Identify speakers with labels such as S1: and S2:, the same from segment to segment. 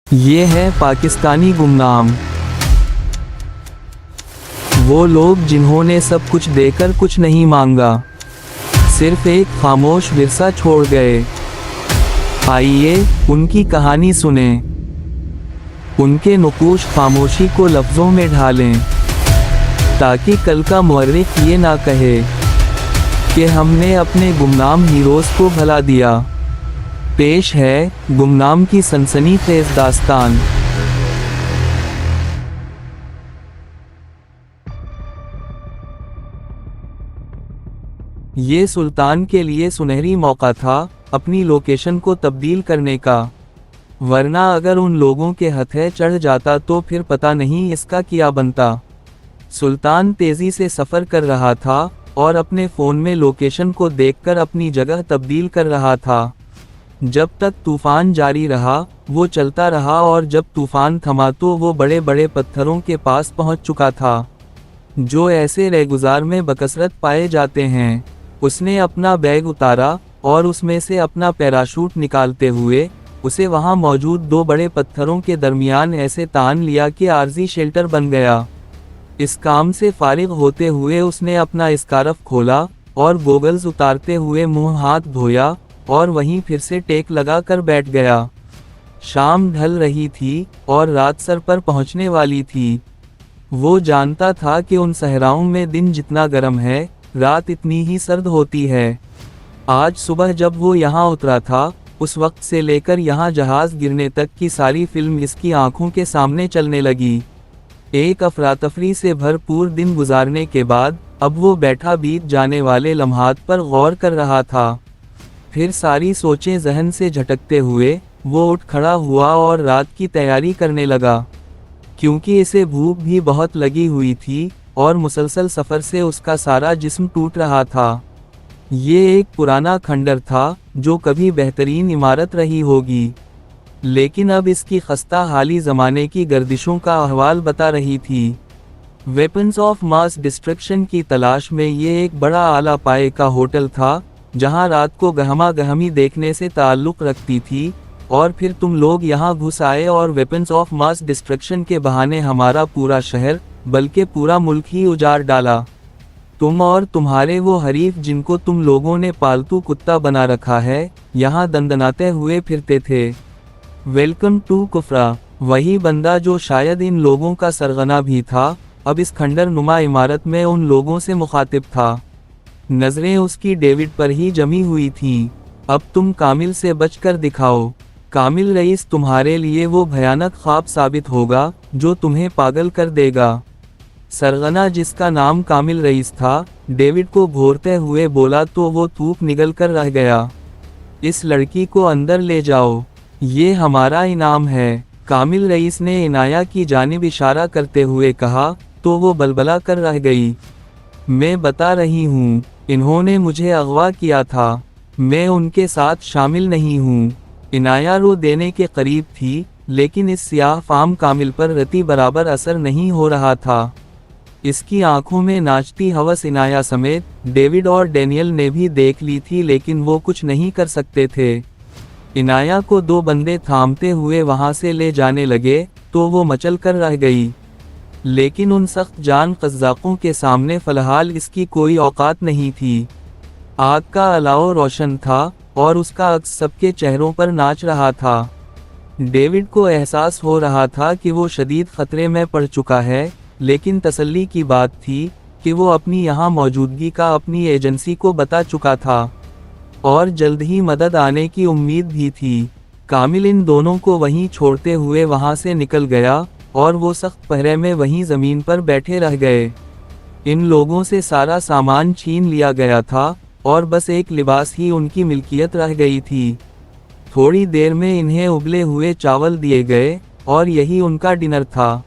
S1: ये है पाकिस्तानी गुमनाम। वो लोग जिन्होंने सब कुछ देकर कुछ नहीं मांगा, सिर्फ एक खामोश विरसा छोड़ गए। आइए उनकी कहानी सुने, उनके नुकूश खामोशी को लफ्ज़ों में ढालें, ताकि कल का मुअर्रिख ये ना कहे कि हमने अपने गुमनाम हीरोज़ को भला दिया। पेश है गुमनाम की सनसनीखेज़ दास्तान। ये सुल्तान के लिए सुनहरी मौका था अपनी लोकेशन को तब्दील करने का, वरना अगर उन लोगों के हथे चढ़ जाता तो फिर पता नहीं इसका क्या बनता। सुल्तान तेज़ी से सफ़र कर रहा था और अपने फ़ोन में लोकेशन को देखकर अपनी जगह तब्दील कर रहा था। जब तक तूफ़ान जारी रहा वो चलता रहा, और जब तूफ़ान थमा तो वो बड़े बड़े पत्थरों के पास पहुंच चुका था, जो ऐसे रेगुजार में बकसरत पाए जाते हैं। उसने अपना बैग उतारा और उसमें से अपना पैराशूट निकालते हुए उसे वहां मौजूद दो बड़े पत्थरों के दरमियान ऐसे तान लिया कि आर्जी शेल्टर बन गया। इस काम से फारिग होते हुए उसने अपना स्कार्फ खोला और गोगल्स उतारते हुए मुंह हाथ धोया और वहीं फिर से टेक लगा कर बैठ गया। शाम ढल रही थी और रात सर पर पहुंचने वाली थी। वो जानता था कि उन सहराओं में दिन जितना गर्म है, रात इतनी ही सर्द होती है। आज सुबह जब वो यहाँ उतरा था, उस वक्त से लेकर यहाँ जहाज गिरने तक की सारी फिल्म इसकी आंखों के सामने चलने लगी। एक अफरातफरी से भरपूर दिन गुजारने के बाद अब वो बैठा बीत जाने वाले लम्हात पर गौर कर रहा था। फिर सारी सोचें जहन से झटकते हुए वो उठ खड़ा हुआ और रात की तैयारी करने लगा, क्योंकि इसे भूख भी बहुत लगी हुई थी और मुसलसल सफ़र से उसका सारा जिस्म टूट रहा था। ये एक पुराना खंडर था जो कभी बेहतरीन इमारत रही होगी, लेकिन अब इसकी खस्ता हाली ज़माने की गर्दिशों का अहवाल बता रही थी। वेपन्स ऑफ मास डिस्ट्रक्शन की तलाश में ये एक बड़ा आला पाए का होटल था, जहां रात को गहमा गहमी देखने से ताल्लुक़ रखती थी, और फिर तुम लोग यहां घुस आए और वेपन्स ऑफ मास डिस्ट्रक्शन के बहाने हमारा पूरा शहर बल्कि पूरा मुल्क ही उजाड़ डाला। तुम और तुम्हारे वो हरीफ जिनको तुम लोगों ने पालतू कुत्ता बना रखा है, यहां दंदनाते हुए फिरते थे। वेलकम टू कुफ्रा। वही बंदा जो शायद इन लोगों का सरगना भी था, अब इस खंडर नुमा इमारत में उन लोगों से मुखातिब था। नजरें उसकी डेविड पर ही जमी हुई थीं। अब तुम कामिल से बचकर दिखाओ। कामिल रईस तुम्हारे लिए वो भयानक ख्वाब साबित होगा जो तुम्हें पागल कर देगा। सरगना, जिसका नाम कामिल रईस था, डेविड को घूरते हुए बोला तो वो थूक निगल कर रह गया। इस लड़की को अंदर ले जाओ, ये हमारा इनाम है। कामिल रईस ने इनाया की जानिब इशारा करते हुए कहा तो वो बलबला कर रह गई। मैं बता रही हूँ, इन्होंने मुझे अगवा किया था, मैं उनके साथ शामिल नहीं हूँ। इनाया रो देने के करीब थी, लेकिन इस सियाह फाम कामिल पर रति बराबर असर नहीं हो रहा था। इसकी आंखों में नाचती हवस इनाया समेत डेविड और डैनियल ने भी देख ली थी, लेकिन वो कुछ नहीं कर सकते थे। इनाया को दो बंदे थामते हुए वहां से ले जाने लगे तो वो मचल कर रह गई, लेकिन उन सख्त जान कज़्ज़ाक़ों के सामने फ़िलहाल इसकी कोई औकात नहीं थी। आग का अलाव रोशन था और उसका अक्स सबके चेहरों पर नाच रहा था। डेविड को एहसास हो रहा था कि वो शदीद ख़तरे में पड़ चुका है, लेकिन तसल्ली की बात थी कि वो अपनी यहाँ मौजूदगी का अपनी एजेंसी को बता चुका था और जल्द ही मदद आने की उम्मीद भी थी। कामिल इन दोनों को वहीं छोड़ते हुए वहाँ से निकल गया और वो सख्त पहरे में वहीं ज़मीन पर बैठे रह गए। इन लोगों से सारा सामान छीन लिया गया था और बस एक लिबास ही उनकी मिल्कियत रह गई थी। थोड़ी देर में इन्हें उबले हुए चावल दिए गए और यही उनका डिनर था।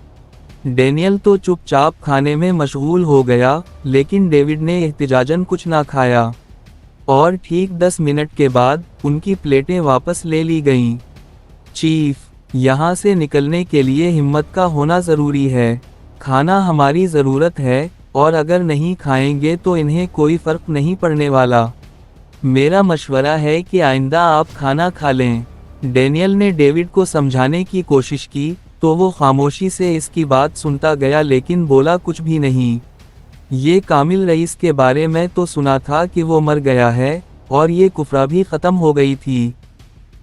S1: डैनियल तो चुपचाप खाने में मशगूल हो गया, लेकिन डेविड ने एहतिजाजन कुछ ना खाया और ठीक 10 मिनट के बाद उनकी प्लेटें वापस ले ली गईं। चीफ, यहाँ से निकलने के लिए हिम्मत का होना ज़रूरी है। खाना हमारी ज़रूरत है और अगर नहीं खाएंगे तो इन्हें कोई फ़र्क नहीं पड़ने वाला। मेरा मशवरा है कि आइंदा आप खाना खा लें। डेनियल ने डेविड को समझाने की कोशिश की तो वो खामोशी से इसकी बात सुनता गया, लेकिन बोला कुछ भी नहीं। ये कामिल रईस के बारे में तो सुना था कि वो मर गया है, और ये कुफरा भी ख़त्म हो गई थी,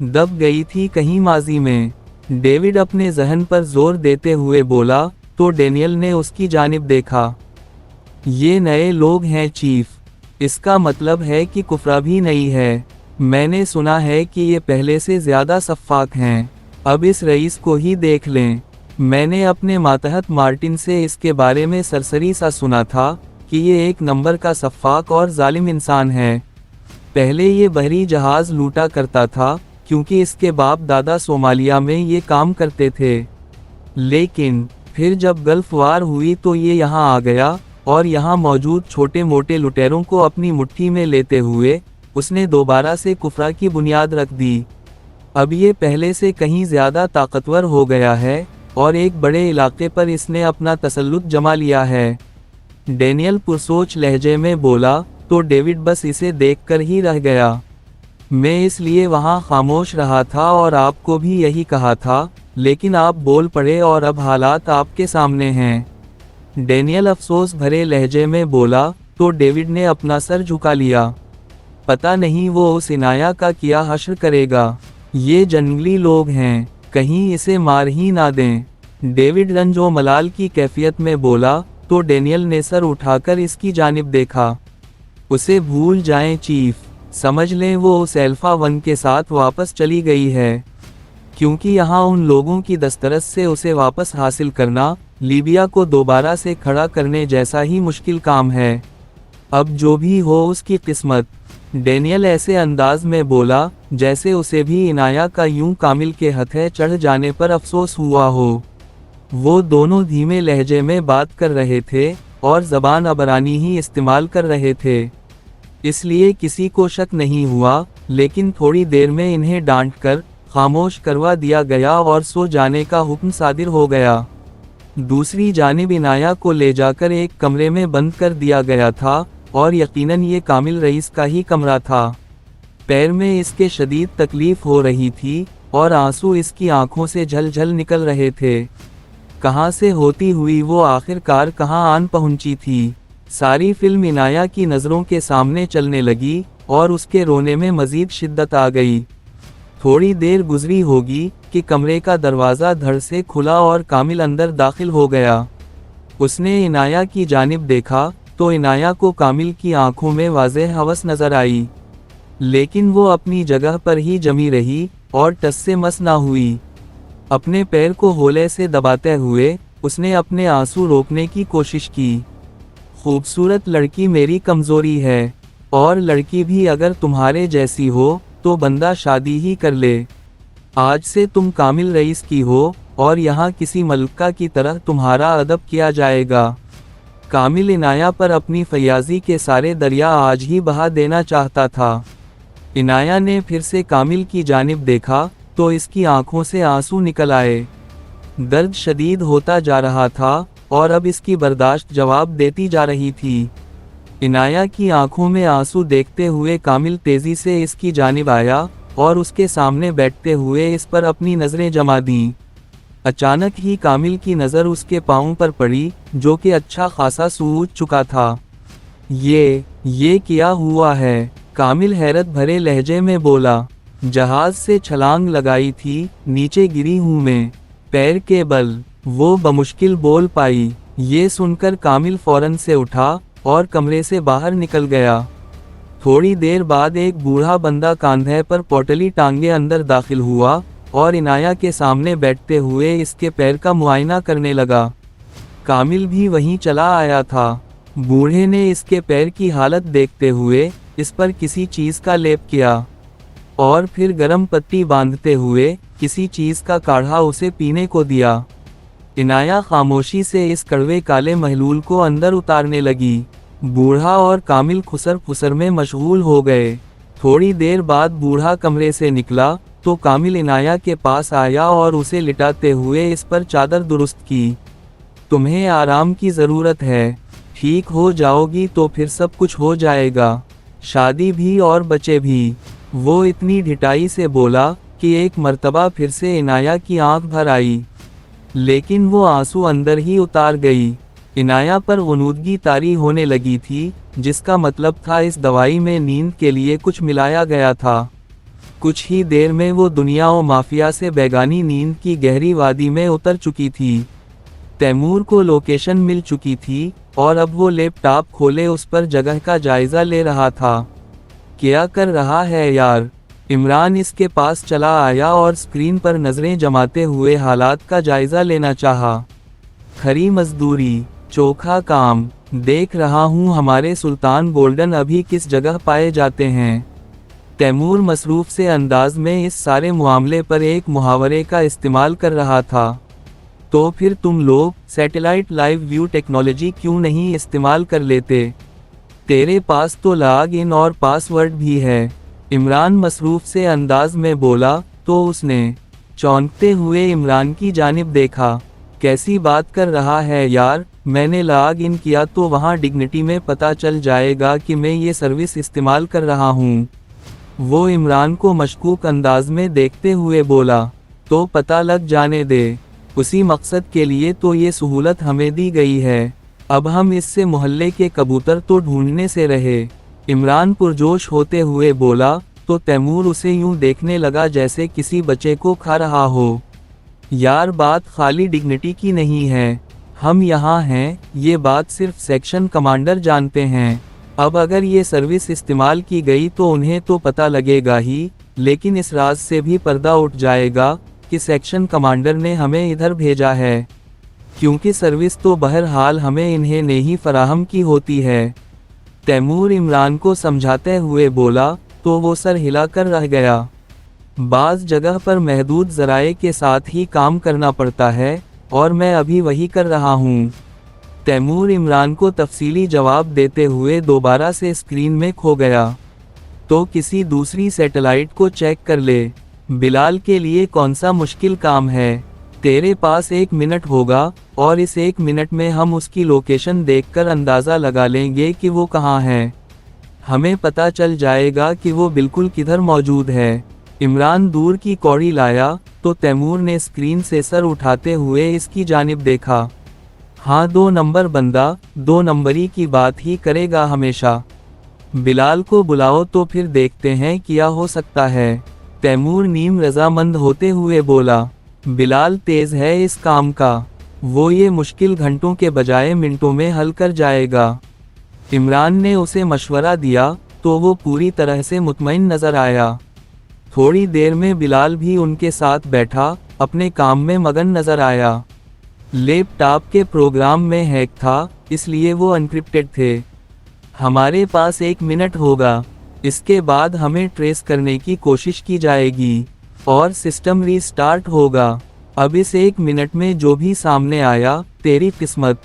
S1: दब गई थी कहीं माजी में। डेविड अपने जहन पर जोर देते हुए बोला, तो डेनियल ने उसकी जानिब देखा। ये नए लोग हैं चीफ, इसका मतलब है कि कुफरा भी नई है। मैंने सुना है कि ये पहले से ज़्यादा सफ़ाक हैं। अब इस रईस को ही देख लें। मैंने अपने मातहत मार्टिन से इसके बारे में सरसरी सा सुना था कि ये एक नंबर का सफ़ाक और जालिम इंसान है। पहले ये बहरी जहाज़ लूटा करता था, क्योंकि इसके बाप दादा सोमालिया में ये काम करते थे। लेकिन फिर जब गल्फ वार हुई तो ये यहाँ आ गया, और यहाँ मौजूद छोटे मोटे लुटेरों को अपनी मुट्ठी में लेते हुए उसने दोबारा से कुफरा की बुनियाद रख दी। अब ये पहले से कहीं ज़्यादा ताकतवर हो गया है, और एक बड़े इलाके पर इसने अपना तसल्लुत जमा लिया है। डेनियल पुरसोच लहजे में बोला, तो डेविड बस इसे देखकर ही रह गया। मैं इसलिए वहाँ खामोश रहा था और आपको भी यही कहा था, लेकिन आप बोल पड़े और अब हालात आपके सामने हैं। डेनियल अफसोस भरे लहजे में बोला, तो डेविड ने अपना सर झुका लिया। पता नहीं वो उस इनाया का क्या हश्र करेगा। ये जंगली लोग हैं, कहीं इसे मार ही ना दें। डेविड रंजो मलाल की कैफियत में बोला, तो डेनियल ने सर उठाकर इसकी जानिब देखा। उसे भूल जाएं चीफ, समझ लें वो उस एल्फा वन के साथ वापस चली गई है, क्योंकि यहाँ उन लोगों की दस्तरस से उसे वापस हासिल करना लीबिया को दोबारा से खड़ा करने जैसा ही मुश्किल काम है। अब जो भी हो उसकी किस्मत। डेनियल ऐसे अंदाज में बोला जैसे उसे भी इनाया का यूं कामिल के हथे चढ़ जाने पर अफसोस हुआ हो। वो दोनों धीमे लहजे में बात कर रहे थे और ज़बान अबरानी ही इस्तेमाल कर रहे थे, इसलिए किसी को शक नहीं हुआ। लेकिन थोड़ी देर में इन्हें डांटकर खामोश करवा दिया गया और सो जाने का हुक्म सादिर हो गया। दूसरी जानिब इनाया को ले जाकर एक कमरे में बंद कर दिया गया था, और यकीनन ये कामिल रईस का ही कमरा था। पैर में इसके शदीद तकलीफ हो रही थी और आंसू इसकी आंखों से झलझल निकल रहे थे। कहाँ से होती हुई वो आखिरकार कहाँ आन पहुंची थी। सारी फिल्म इनाया की नज़रों के सामने चलने लगी और उसके रोने में मज़ीद शिद्दत आ गई। थोड़ी देर गुजरी होगी कि कमरे का दरवाज़ा धड़ से खुला और कामिल अंदर दाखिल हो गया। उसने इनाया की जानिब देखा तो इनाया को कामिल की आंखों में वाज़ेह हवस नज़र आई, लेकिन वो अपनी जगह पर ही जमी रही और टस से मस ना हुई। अपने पैर को होले से दबाते हुए उसने अपने आंसू रोकने की कोशिश की। खूबसूरत लड़की मेरी कमज़ोरी है, और लड़की भी अगर तुम्हारे जैसी हो तो बंदा शादी ही कर ले। आज से तुम कामिल रईस की हो और यहाँ किसी मलका की तरह तुम्हारा अदब किया जाएगा। कामिल इनाया पर अपनी फयाजी के सारे दरिया आज ही बहा देना चाहता था। इनाया ने फिर से कामिल की जानिब देखा तो इसकी आंखों से आंसू निकल आए। दर्द शदीद होता जा रहा था और अब इसकी बर्दाश्त जवाब देती जा रही थी। इनाया की आंखों में आंसू देखते हुए कामिल तेजी से इसकी जानिब आया और उसके सामने बैठते हुए इस पर अपनी नज़रें जमा दीं। अचानक ही कामिल की नज़र उसके पाँव पर पड़ी, जो कि अच्छा खासा सूज चुका था। ये क्या हुआ है? कामिल हैरत भरे लहजे में बोला। जहाज से छलांग लगाई थी, नीचे गिरी हूँ मैं, पैर के बल, वो बमुश्किल बोल पाई। ये सुनकर कामिल फौरन से उठा और कमरे से बाहर निकल गया। थोड़ी देर बाद एक बूढ़ा बंदा कांधे पर पोटली टांगे अंदर दाखिल हुआ और इनाया के सामने बैठते हुए इसके पैर का मुआयना करने लगा। कामिल भी वहीं चला आया था। बूढ़े ने इसके पैर की हालत देखते हुए इस पर किसी चीज़ का लेप किया और फिर गर्म पट्टी बांधते हुए किसी चीज़ का काढ़ा उसे पीने को दिया। इनाया खामोशी से इस कड़वे काले महलूल को अंदर उतारने लगी। बूढ़ा और कामिल खुसर फुसर में मशगूल हो गए। थोड़ी देर बाद बूढ़ा कमरे से निकला तो कामिल इनाया के पास आया और उसे लिटाते हुए इस पर चादर दुरुस्त की। तुम्हें आराम की ज़रूरत है, ठीक हो जाओगी तो फिर सब कुछ हो जाएगा, शादी भी और बच्चे भी। वो इतनी ढिठाई से बोला कि एक मर्तबा फिर से इनाया की आंख भर आई, लेकिन वो आंसू अंदर ही उतार गई। इनाया पर गुनूदगी तारी होने लगी थी, जिसका मतलब था इस दवाई में नींद के लिए कुछ मिलाया गया था। कुछ ही देर में वो दुनिया और माफिया से बेगानी नींद की गहरी वादी में उतर चुकी थी। तैमूर को लोकेशन मिल चुकी थी और अब वो लैपटॉप खोले उस पर जगह का जायजा ले रहा था। क्या कर रहा है यार? इमरान इसके पास चला आया और स्क्रीन पर नज़रें जमाते हुए हालात का जायजा लेना चाहा। खरी मजदूरी, चोखा काम, देख रहा हूँ हमारे सुल्तान गोल्डन अभी किस जगह पाए जाते हैं। तैमूर मसरूफ से अंदाज में इस सारे मामले पर एक मुहावरे का इस्तेमाल कर रहा था। तो फिर तुम लोग सैटेलाइट लाइव व्यू टेक्नोलॉजी क्यों नहीं इस्तेमाल कर लेते? तेरे पास तो लॉग इन और पासवर्ड भी है। इमरान मसरूफ से अंदाज में बोला तो उसने चौंकते हुए इमरान की जानिब देखा। कैसी बात कर रहा है यार? मैंने लॉग इन किया तो वहाँ डिग्निटी में पता चल जाएगा कि मैं ये सर्विस इस्तेमाल कर रहा हूँ। वो इमरान को मशकूक अंदाज में देखते हुए बोला, तो पता लग जाने दे। उसी मकसद के लिए तो ये सहूलत हमें दी गई है। अब हम इससे मोहल्ले के कबूतर तो ढूंढने से रहे। इमरान पुरजोश होते हुए बोला तो तैमूर उसे यूं देखने लगा जैसे किसी बच्चे को खा रहा हो। यार बात खाली डिग्निटी की नहीं है। हम यहाँ हैं, ये बात सिर्फ सेक्शन कमांडर जानते हैं। अब अगर ये सर्विस इस्तेमाल की गई तो उन्हें तो पता लगेगा ही, लेकिन इस राज से भी पर्दा उठ जाएगा कि सेक्शन कमांडर ने हमें इधर भेजा है, क्योंकि सर्विस तो बहरहाल हमें इन्हें ने ही फराहम की होती है। तैमूर इमरान को समझाते हुए बोला तो वो सर हिलाकर रह गया। बाज़ जगह पर महदूद ज़राए के साथ ही काम करना पड़ता है और मैं अभी वही कर रहा हूँ। तैमूर इमरान को तफसीली जवाब देते हुए दोबारा से स्क्रीन में खो गया। तो किसी दूसरी सैटेलाइट को चेक कर ले। बिलाल के लिए कौन सा मुश्किल काम है? तेरे पास 1 मिनट होगा और इस 1 मिनट में हम उसकी लोकेशन देखकर अंदाज़ा लगा लेंगे कि वो कहाँ है। हमें पता चल जाएगा कि वो बिल्कुल किधर मौजूद है। इमरान दूर की कौड़ी लाया तो तैमूर ने स्क्रीन से सर उठाते हुए इसकी जानिब देखा। हाँ, 2 नंबर बंदा 2 नंबरी की बात ही करेगा हमेशा। बिलाल को बुलाओ तो फिर देखते हैं क्या हो सकता है। तैमूर नीम रजामंद होते हुए बोला। बिलाल तेज है इस काम का, वो ये मुश्किल घंटों के बजाय मिनटों में हल कर जाएगा। इमरान ने उसे मशवरा दिया तो वो पूरी तरह से मुतमईन नजर आया। थोड़ी देर में बिलाल भी उनके साथ बैठा अपने काम में मगन नजर आया। लैपटॉप के प्रोग्राम में हैक था, इसलिए वो एन्क्रिप्टेड थे। हमारे पास 1 मिनट होगा, इसके बाद हमें ट्रेस करने की कोशिश की जाएगी और सिस्टम रीस्टार्ट होगा। अब इस 1 मिनट में जो भी सामने आया तेरी किस्मत।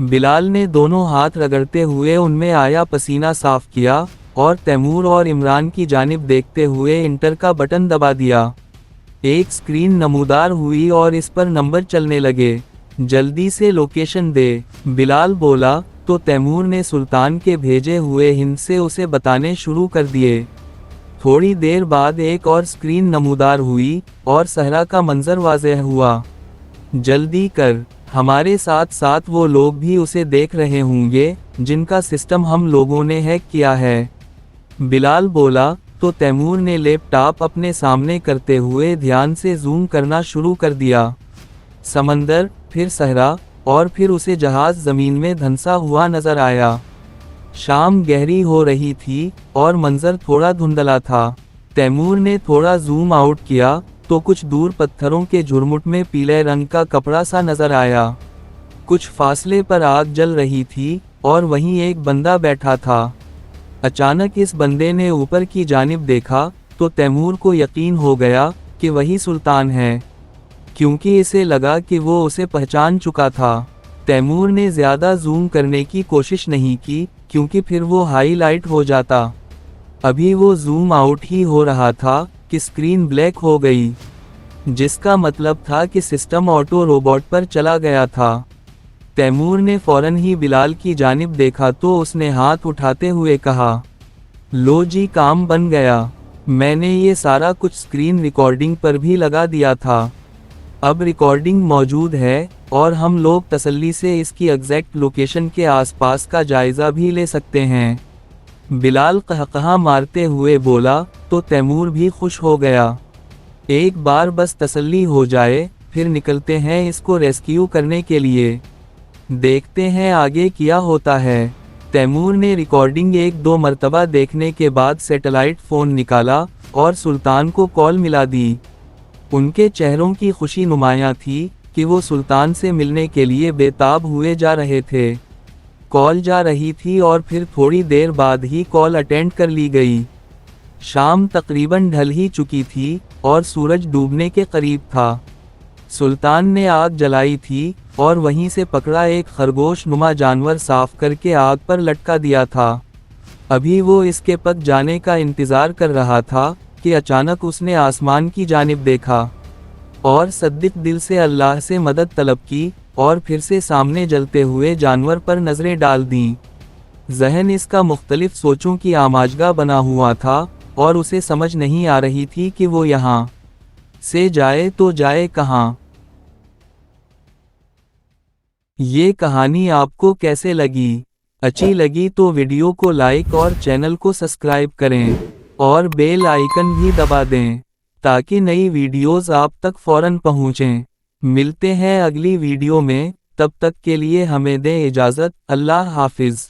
S1: बिलाल ने दोनों हाथ रगड़ते हुए उनमें आया पसीना साफ किया और तैमूर और इमरान की जानिब देखते हुए इंटर का बटन दबा दिया। एक स्क्रीन नमूदार हुई और इस पर नंबर चलने लगे। जल्दी से लोकेशन दे, बिलाल बोला तो तैमूर ने सुल्तान के भेजे हुए हिंद से उसे बताने शुरू कर दिए। थोड़ी देर बाद एक और स्क्रीन नमूदार हुई और सहरा का मंजर वाज़ेह हुआ। जल्दी कर, हमारे साथ साथ वो लोग भी उसे देख रहे होंगे जिनका सिस्टम हम लोगों ने हैक किया है। बिलाल बोला तो तैमूर ने लैपटॉप अपने सामने करते हुए ध्यान से जूम करना शुरू कर दिया। समंदर, फिर सहरा और फिर उसे जहाज ज़मीन में धंसा हुआ नजर आया। शाम गहरी हो रही थी और मंजर थोड़ा धुंधला था। तैमूर ने थोड़ा जूम आउट किया तो कुछ दूर पत्थरों के झुरमुट में पीले रंग का कपड़ा सा नजर आया। कुछ फासले पर आग जल रही थी और वहीं एक बंदा बैठा था। अचानक इस बंदे ने ऊपर की जानिब देखा तो तैमूर को यकीन हो गया कि वही सुल्तान है, क्योंकि इसे लगा कि वो उसे पहचान चुका था। तैमूर ने ज़्यादा जूम करने की कोशिश नहीं की क्योंकि फिर वो हाईलाइट हो जाता। अभी वो जूम आउट ही हो रहा था कि स्क्रीन ब्लैक हो गई, जिसका मतलब था कि सिस्टम ऑटो रोबोट पर चला गया था। तैमूर ने फौरन ही बिलाल की जानिब देखा तो उसने हाथ उठाते हुए कहा, लो जी, काम बन गया। मैंने ये सारा कुछ स्क्रीन रिकॉर्डिंग पर भी लगा दिया था। अब रिकॉर्डिंग मौजूद है और हम लोग तसल्ली से इसकी एग्जैक्ट लोकेशन के आसपास का जायज़ा भी ले सकते हैं। बिलाल कहकहा मारते हुए बोला, तो तैमूर भी खुश हो गया। एक बार बस तसल्ली हो जाए, फिर निकलते हैं इसको रेस्क्यू करने के लिए। देखते हैं आगे क्या होता है। तैमूर ने रिकॉर्डिंग एक दो मर्तबा देखने के बाद सैटेलाइट फ़ोन निकाला और सुल्तान को कॉल मिला दी। उनके चेहरों की खुशी नुमायां थी कि वो सुल्तान से मिलने के लिए बेताब हुए जा रहे थे। कॉल जा रही थी और फिर थोड़ी देर बाद ही कॉल अटेंड कर ली गई। शाम तकरीबन ढल ही चुकी थी और सूरज डूबने के करीब था। सुल्तान ने आग जलाई थी और वहीं से पकड़ा एक खरगोश नुमा जानवर साफ करके आग पर लटका दिया था। अभी वो इसके पक जाने का इंतज़ार कर रहा था कि अचानक उसने आसमान की जानिब देखा और सद्दिक दिल से अल्लाह से मदद तलब की और फिर से सामने जलते हुए जानवर पर नज़रें डाल दीं। जहन इसका मुख्तलिफ सोचों की आमाजगा बना हुआ था और उसे समझ नहीं आ रही थी कि वो यहाँ से जाए तो जाए कहाँ। ये कहानी आपको कैसे लगी? अच्छी लगी तो वीडियो को लाइक और चैनल को सब्सक्राइब करें और बेल आइकन भी दबा दें ताकि नई वीडियोस आप तक फौरन पहुँचें। मिलते हैं अगली वीडियो में, तब तक के लिए हमें दें इजाज़त। अल्लाह हाफिज़।